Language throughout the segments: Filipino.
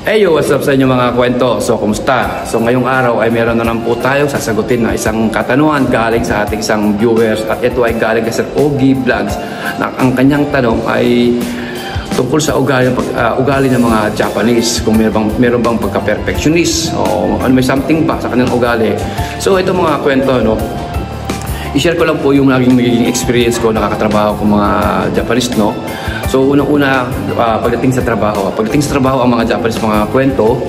Hey yo, what's up sa inyo mga kwento? So, kumusta? So, ngayong araw ay meron na lang po tayo sasagutin na isang katanungan galing sa ating isang viewers. At ito ay galing kay Sir Ogie Vlogs. Na ang kanyang tanong ay tungkol sa ugali ng mga Japanese. Kung meron bang pagka-perfectionist o ano, may something ba sa kanilang ugali. So, ito mga kwento, no? I-share ko lang po yung naging experience ko, nakakatrabaho ko mga Japanese, no? So, unang-una, pagdating sa trabaho. Pagdating sa trabaho, ang mga Japanese mga kwento,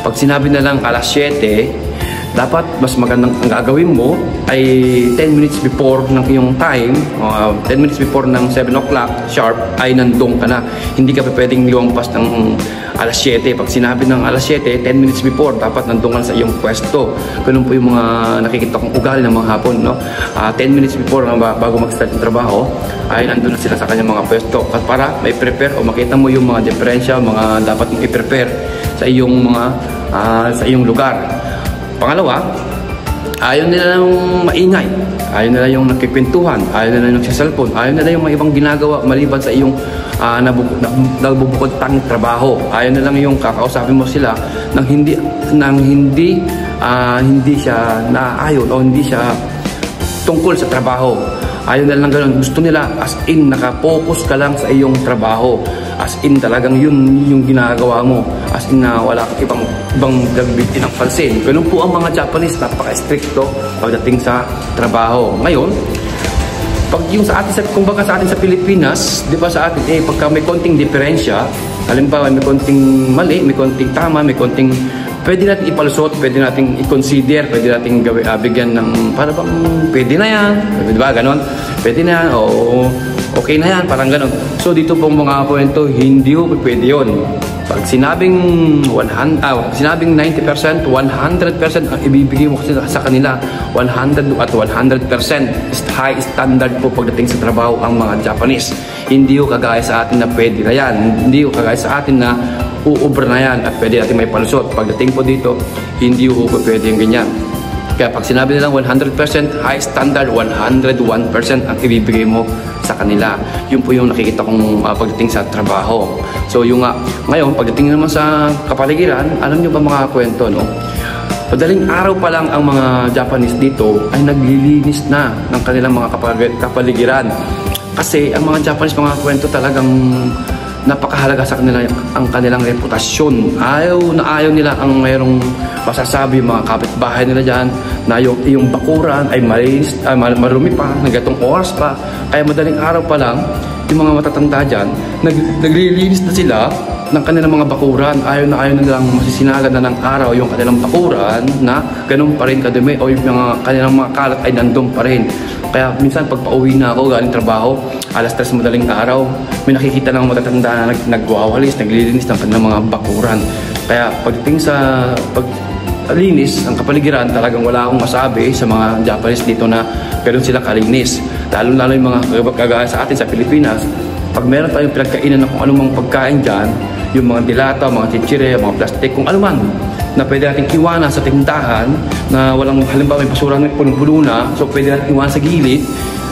pag sinabi na lang alas 7, dapat mas magandang ang gagawin mo ay 10 minutes before ng iyong time, 10 minutes before ng 7 o'clock sharp, ay nandun ka na. Hindi ka pa pwedeng lumampas ng alas 7. Pag sinabi ng alas 7, 10 minutes before, dapat nandun ka na sa iyong pwesto. Ganun po yung mga nakikita kong ugali ng mga hapon, no? 10 minutes before bago mag-start yung trabaho, ay nandun na sila sa kanyang mga pwesto. Para may prepare o makita mo yung mga diferensya, mga dapat mong i-prepare sa iyong mga sa iyong lugar. Pangalawa, ayaw nila lang maingay. Ayaw nila yung nakikwentuhan. Ayaw nila yung nagsasalpon. Ayaw nila yung mga ibang ginagawa maliban sa iyong nagbubukod tanging trabaho. Ayaw nila yung kakausapin mo sila nang hindi siya naayon o hindi siya tungkol sa trabaho. Ayaw nila lang gano'n. Gusto nila as in nakapokus ka lang sa iyong trabaho. As in talagang yun yung ginagawa mo. As in na wala kang ibang dagbigtin ng pansin. Ganun po ang mga Japanese, napaka-stricto pagdating sa trabaho. Ngayon, pag yung sa atin, kumbaga sa atin sa Pilipinas, di ba sa atin, pagka may konting diferensya, halimbawa may konting mali, may konting tama, may konting pwede natin ipalusot, pwede natin i-consider, pwede natin bigyan ng para bang pwede na yan, di ba, ganon, pwede na yan, o okay na yan, parang ganon. So dito pong mga kwento, hindi po pwede yun. Pag sinabing 90%, 100% ang ibibigay mo sa kanila, 100 at 100% high standard po pagdating sa trabaho ang mga Japanese. Hindi ko kagaya sa atin na pwede na yan, hindi ko kagaya sa atin na uubra na yan at pwede natin may palusot. Pagdating po dito, hindi ko pwede yung ganyan. Kaya pag sinabi nilang 100% high standard, 101% ang ibibigay mo sa kanila. Yun po yung nakikita kong pagdating sa trabaho. So yung ngayon, pagdating naman sa kapaligiran, alam nyo ba mga kwento, no? Madaling araw pa lang ang mga Japanese dito ay naglilinis na ng kanilang mga kapaligiran. Kasi ang mga Japanese mga kwento talagang napakahalaga sa kanila ang kanilang reputasyon. Ayaw nila ang mayroong masasabi mga kapitbahay nila dyan na yung bakuran ay malinis, marumi pa, nagatong oras pa. Kaya madaling araw pa lang, yung mga matatanda dyan, naglilinis na sila ng kanilang mga bakuran. Ayaw na nilang masisinagan na ng araw yung kanilang bakuran na ganun pa rin kadumi o yung kanilang mga kalat ay nandun pa rin. Kaya minsan pag pauwi na ako galing trabaho, alas 3 madaling araw, may nakikita ng matatanda na nagwawalis, naglilinis ng kanilang mga bakuran. Kaya pagdating sa paglinis ng kapaligiran, talagang wala akong masabi sa mga Japanese dito na ganoon sila kalinis. Lalo yung mga kagaya sa atin sa Pilipinas, pag meron tayong pinagkainan na kung anumang pagkain dyan, yung mga dilata, mga chichire, mga plastic, kung ano man, na pwede natin iwanan sa tindahan na walang, halimbawa may basura ng punong-puno na, so pwede natin iwanan sa gilid.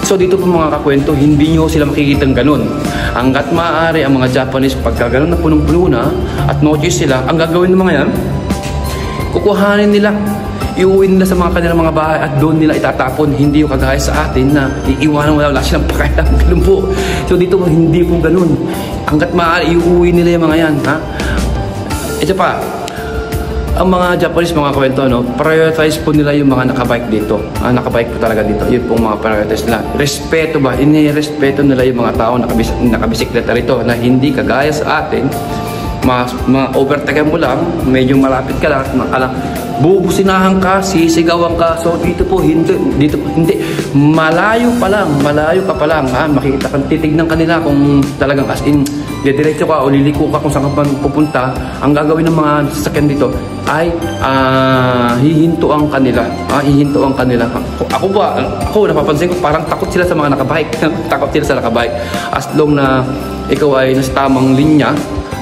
So dito po mga kakwento, hindi nyo sila makikitang ganun. Hanggat maaari ang mga Japanese, pagka ganun na punong-puno na at no choice sila, ang gagawin ng mga yan, kukuhanin nila, iuwi nila sa mga kanilang mga bahay at doon nila itatapon. Hindi yung kagaya sa atin na iiwanan wala silang pakailan. Ganun po. So dito po, hindi po ganun. Hanggat maaari, iuwi nila yung mga yan. Ha? Ito pa, ang mga Japanese mga kwento, no, prioritize po nila yung mga nakabike dito. Nakabike po talaga dito. Yun po mga prioritize nila. Respeto ba? Inirespeto nila yung mga tao nakabisikleta rito na hindi kagaya sa atin. Ma-overtake mo lang, medyo malapit ka lang, bubusinahan ka, sisigawan ka. So dito po hindi. Malayo ka pa lang, ha? Makikita ka, titignan kanila kung talagang as in diretso ka o liliko ka kung saan ka pupunta. Ang gagawin ng mga sasakyan dito ay hihintuan kanila. Hihintuan kanila. Ako napapansin ko parang takot sila sa mga nakabike. Takot sila sa nakabike. As long na ikaw ay nasa tamang linya,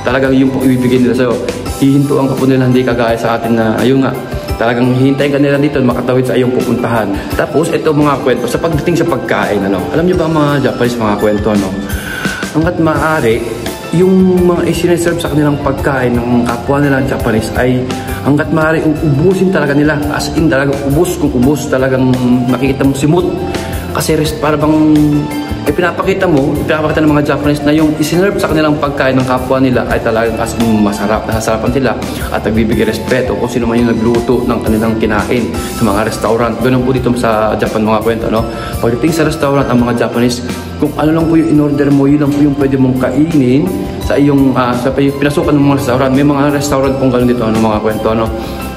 talagang yung ibibigay nila sa'yo. Hihintuan ka po nila, hindi kagaya sa atin na ayun nga, talagang hihintayin ka nila dito makatawid sa iyong pupuntahan. Tapos ito mga kwento sa pagdating sa pagkain, ano. Alam niyo ba mga Japanese mga kwento, no? Hangga't maaari, yung mga isineserve sa kanilang pagkain ng kapwa nila Japanese ay hanggat maaari ubusin talaga nila, as in talaga ubus kung ubus, talagang makikita mo simut kasi para bang pinapakita ng mga Japanese na yung isinerve sa kanilang pagkain ng kapwa nila ay talagang as in masarap, nasasarapan sila at nagbibigay respeto kung sino man yung nagluto ng kanilang kinain sa mga restaurant. Ganun po dito sa Japan mga kwento, no? Pagdating sa restaurant, ang mga Japanese, kung ano lang po yung in-order mo, yun lang po yung pwede mong kainin sa iyong sa pinasukan ng mga restaurant. May mga restaurant pong ganun dito, ano, mga kwento, no?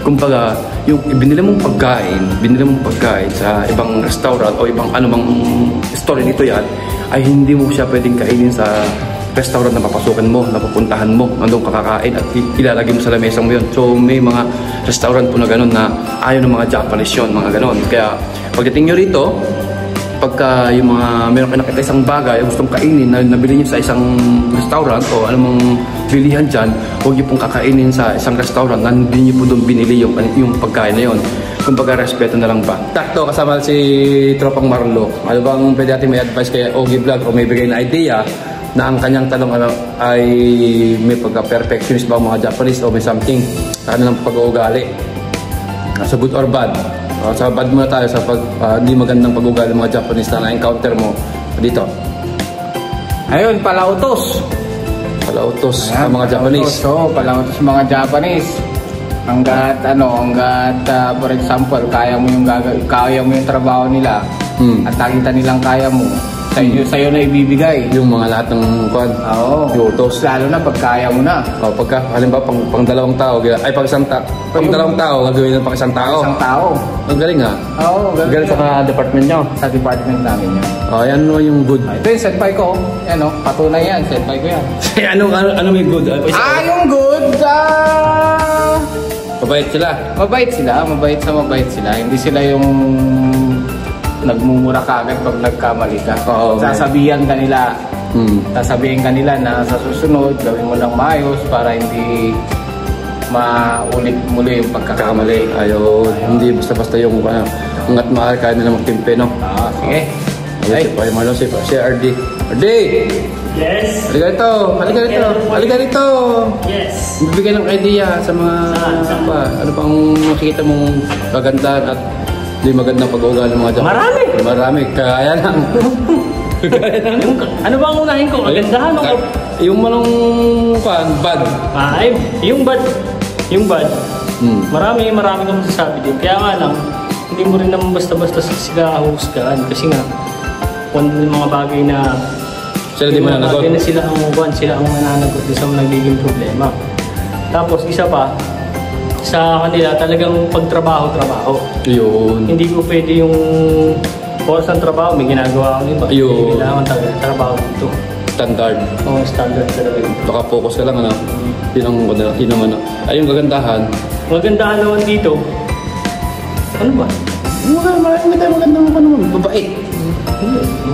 Kumbaga, yung binili mong pagkain sa ibang restaurant o ibang anumang store dito yan, ay hindi mo siya pwedeng kainin sa restaurant na papasukan mo, na pupuntahan mo, nandun kakakain at ilalagay mo sa lamesang mo yun. So may mga restaurant po na ganun na ayaw ng mga Japanese yun, mga ganun. Kaya pagdating nyo rito, pagka yung mga meron kayo nakita isang bagay gustong kainin na nabili niyo sa isang restaurant o anumang bilihan dyan, huwag niyo pong kakainin sa isang restaurant na hindi niyo po doon binili yung pagkain na yun. Kumbaga respeto na lang ba. Takto, kasama si Tropang Marlo. Ano bang pwede natin may advice kay Ogie Vlog o may bigay na idea na ang kanyang tanong ay may pagka-perfectionist ba ang mga Japanese o may something sa kanilang pag-uugali? So good or bad? Sa bad muna tayo sa hindi magandang pag-ugali ng mga Japanese na na-encounter mo dito. Ayun, palautos sa mga Japanese. Palautos sa mga Japanese. Hanggat for example, kaya mo yung trabaho nila at nakita nilang kaya mo. Sa'yo na ibibigay. Yung mga lahat ng utos. Lalo na pag kaya mo na. Pagka, halimbawa, pang dalawang tao, pang dalawang tao, gagawin ng pang isang tao. Isang tao. Ang galing ha? Oo, galing sa department nyo? Sa department namin yun. Yan naman yung good. Ito yung senpai ko. Yan o, patunay yan. Senpai ko yan. ano may good? Yung good, mabait sila? Mabait sila. Hindi sila yung nagmumura ka agad pag nagkamali ka. Sasabihan ka nila. Sasabihin ka nila na sa susunod gawin mo lang maayos para hindi maulit muli yung pagkakamali. Hindi basta-basta yung hanggat maaari kaya nila magtimpe, no? Sige. Si RD. RD! Yes. Halika rito. Yes. Bibigyan ng idea sa mga ano pang makikita mong kagandahan at hindi magandang pag-uugali ng mga Japanese. Marami. Kaya lang. Ano ba ang unahin ko? Kagandahan o? Yung manong bad. Yung bad. Marami kang masasabi din. Kaya nga lang, hindi mo rin naman basta-basta sila husgahan. Kasi nga, kung mga bagay na sila ang mananagot sa mga nagiging problema. Tapos isa pa, sa kanila talagang pagtrabaho. Yun. Hindi ko pwede yung oras ng trabaho, may ginagawa akong iba. Yun. Kailangan talaga trabaho dito. Standard. Standard talaga yun. Baka focus ka lang, ano? Yun naman. Ay, yung kagandahan. Magandahan naman dito. Ano ba? Magandang babait.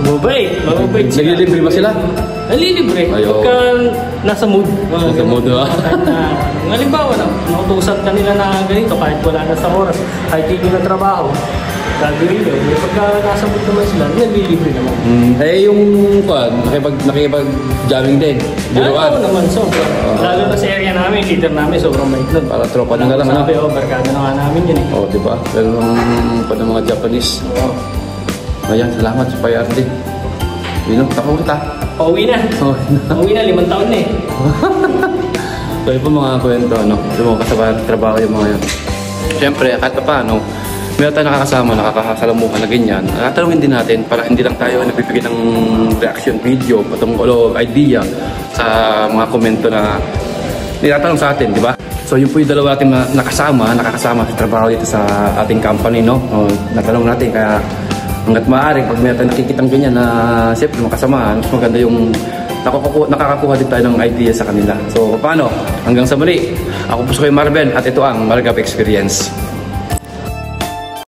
Mabait sila. Naglilibre ba sila? Nalilibre. Pagka nasa mood. Nasa mood, ha? Halimbawa na, nakutusan ka nila na ganito kahit wala na sa oras. Kahit hindi na trabaho. Gagawin yun. Pagka nasa mood naman sila, nalilibre naman. Yung nakikipag-jamming din. Biruan. Oo naman, sobra. Lalo na sa area namin, leader namin, sobrang bait nun. Para tropa na lang, sabi, barkada na nga namin yun eh. Diba? Ganun pa ng mga Japanese. Ayan, salamat sa PRD. Takot kita. Pauwi na. Pauwi na, 5 taon na eh. So yun po mga kwento, yung mga kasama trabaho yung mga yun. Siyempre, kahit pa paano, meron tayo nakakasama, nakakasalamuhan na ganyan. Tatanungin din natin para hindi lang tayo nagbibigay ng reaction video, patungkol idea sa mga komento na nitatanong sa atin, di ba? So yun po yung dalawa natin nakakasama sa trabaho dito sa ating company, no? Natanong natin, kaya hanggat maaari, pag may tayo nakikitang ganyan na siyempre makasamahan, mas maganda yung nakakakuha din tayo ng idea sa kanila. So paano? Hanggang sa muli, ako po si Marvin at ito ang Margap Experience.